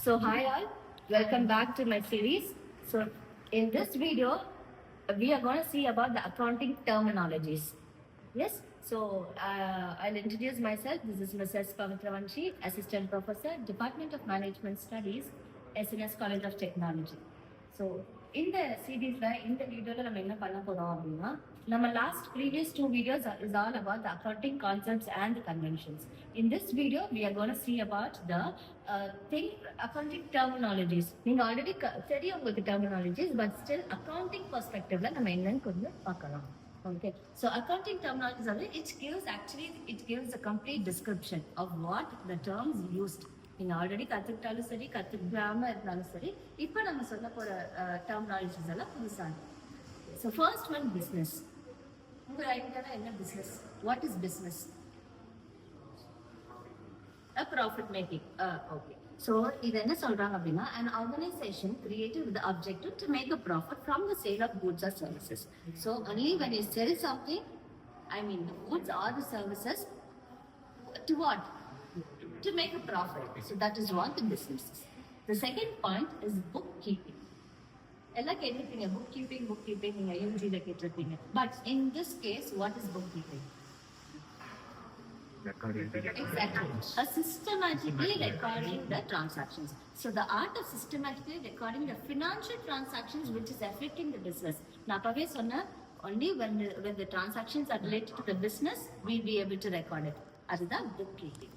So hi all, welcome back to my series. So in this video, we are going to see about the accounting terminologies. Yes, so I'll introduce myself. This is Mrs. Pavitravanshi, Assistant Professor, Department of Management Studies, SNS College of Technology. So இந்த சீரீஸில் இந்த வீடியோவில் நம்ம என்ன பண்ண போகிறோம் அப்படின்னா நம்ம last previous 2 videos is all about the accounting concepts and the conventions. In this video, we are going to see about the accounting terminologies. நீங்கள் ஆல்ரெடி தெரியும் உங்களுக்கு terminologies, but still accounting perspectiveல நம்ம என்னன்னு கொஞ்சம் பார்க்கலாம். Okay, so accounting terminologies are it gives a complete description of what the terms used. நீங்கள் already கற்றுக்கிட்டாலும் சரி கற்றுக்காமல் இருந்தாலும் சரி இப்போ நம்ம சொல்ல போகிற டெர்மினாலஜிஸ் எல்லாம் புதுசாக. So first one business. உங்கள் ஐடியாவில் என்ன business? What is business? A profit making. Okay, so இது என்ன சொல்கிறாங்க அப்படின்னா an organization created with the objective to make a profit from the sale of goods or services. So only when you sell something, I mean the goods or the services, to what? To make a profit. So that is what the business is. The second point is bookkeeping. எல்லாம் கேட்டிருப்பீங்க bookkeeping நீங்க யூஜில கேட்டிருப்பீங்க. But in this case, what is bookkeeping? Exactly. A systematically recording the transactions. So the art of systematically recording the financial transactions which is affecting the business. நான் அப்பவே சொன்னேன், only when the transactions are related to the business, we'll be able to record it. அதுதான் bookkeeping.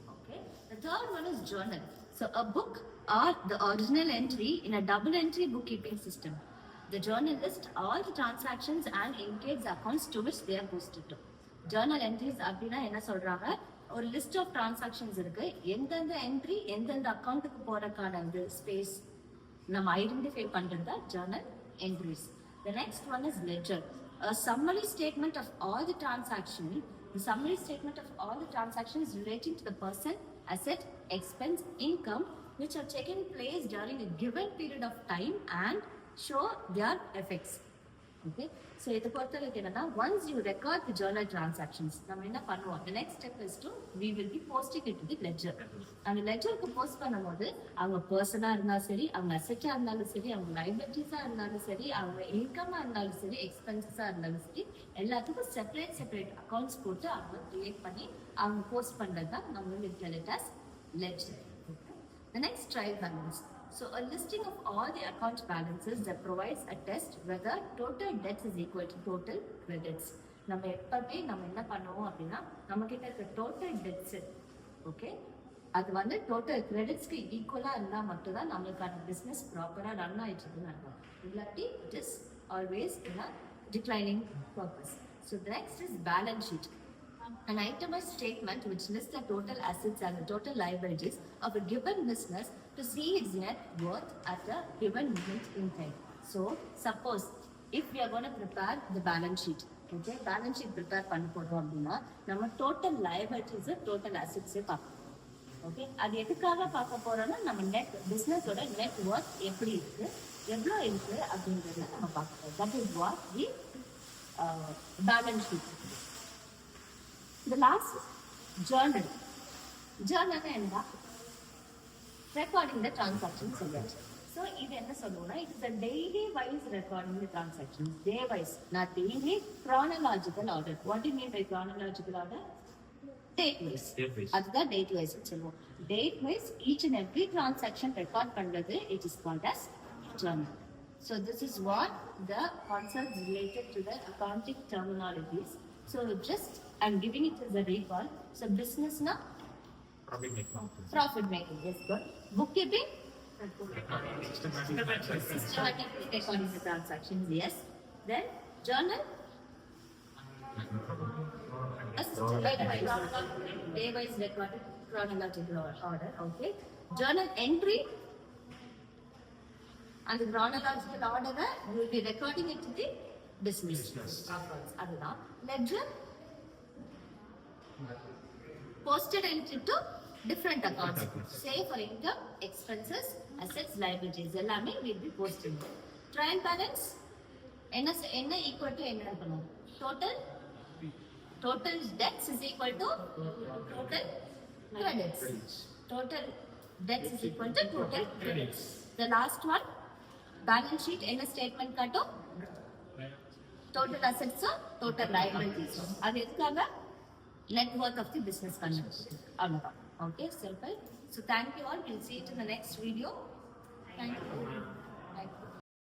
The third one is journal. So a book or the original entry in a double entry bookkeeping system. The journal lists all the transactions and indicates accounts to which they are posted to. Journal entries அப்படின்னா என்ன சொல்றாங்க, ஒரு list of transactions இருக்கு, எந்தெந்த entry எந்தெந்த அக்கௌண்ட்டுக்கு போறதுக்கான space நம்ம ஐடென்டிஃபை பண்றது தான் journal entries. The next one is ledger. A summary statement of all the transactions. The summary statement of all the transactions relating to the person, asset, expense, income which have taken place during a given period of time and show their effects. Okay, so இதை பொறுத்தவரைக்கும் என்னன்னா, once you record the journal transactions, நம்ம என்ன பண்ணுவோம், the next step is to we will be posting it to the ledger. அந்த லெட்ஜருக்கு post பண்ணும்போது அவங்க பர்சனாக இருந்தாலும் சரி, அவங்க அசெட்டாக இருந்தாலும் சரி, அவங்க லைபிலிட்டிஸாக இருந்தாலும் சரி, அவங்க இன்கமாக இருந்தாலும் சரி, எக்ஸ்பென்சஸாக இருந்தாலும் சரி, எல்லாத்துக்கும் செப்பரேட் அக்கௌண்ட்ஸ் போட்டு அவங்க கிரியேட் பண்ணி அவங்க போஸ்ட் பண்ணுறது தான் நம்ம will tell it as ledger. The next trial balance. So a listing of all the account balances that provides a test whether total debts is equal to total credits. நம்ம எப்பவுமே நம்ம என்ன பண்ணுவோம் அப்படின்னா, நம்ம கிட்ட இருக்க டோட்டல் டெட்ஸ், ஓகே, அது வந்து டோட்டல் கிரெடிட்ஸ்க்கு ஈக்குவலா இருந்தா மட்டும்தான் நம்மளுக்கான பிசினஸ் ப்ராப்பரா ரன் ஆயிட்டு இருக்குன்னு அர்த்தம். இல்லாட்டி it is always in a declining purpose. So the next is balance sheet. An itemized statement which lists the total assets and the total liabilities of a given business to see its net worth at a given moment in time. So, suppose if we are going to prepare the balance sheet, okay, balance sheet prepare பண்ண போறோம் அப்படின்னா நம்ம total liabilities, total assets பார்க்கணும். Okay, அது எதுக்காக பார்க்க போறோம்னா நம்ம நெட் பிஸ்னஸோட நெட் ஒர்த் எப்படி இருக்கு, எவ்வளோ இருக்கு அப்படின்றத நம்ம பார்க்கணும். That is what the balance sheet. The last is journal. Journal என்ன? Recording the transactions. So இது என்ன சொல்லுவோம்னா, it is a daily wise recording the transactions. Day wise, not daily, chronological order. What do you mean by chronological order? Date wise. அதுதான் date wise சொல்லுவோம். Date wise each and every transaction record பண்றது, it is called as journal. So this is what the concepts related to the accounting terminologies. So just I'm giving it as a recall. So business na profit making. Yes, good. Bookkeeping, systematic recording the transactions. Yes. Then journal, day wise recorded chronological order. Okay. Journal entry and the chronological order we will be recording it to the business. அதுதான் ledger, posted entry to different accounts. Say for income, expenses, assets, liabilities எல்லாமே will be posted. Trial balance என்ன equal to என்ன இருக்கணும், total debts is equal to total credits. Total debts is equal to total credits. The last one, balance sheet என்ன statement காட்டும்? Total assets, total liabilities. அது எதுக்காக? Net worth of the business கண்டுபிடிச்சு. அவ்வளவுதான். Okay, simple. So thank you all. We'll see you in the next video. Thank you.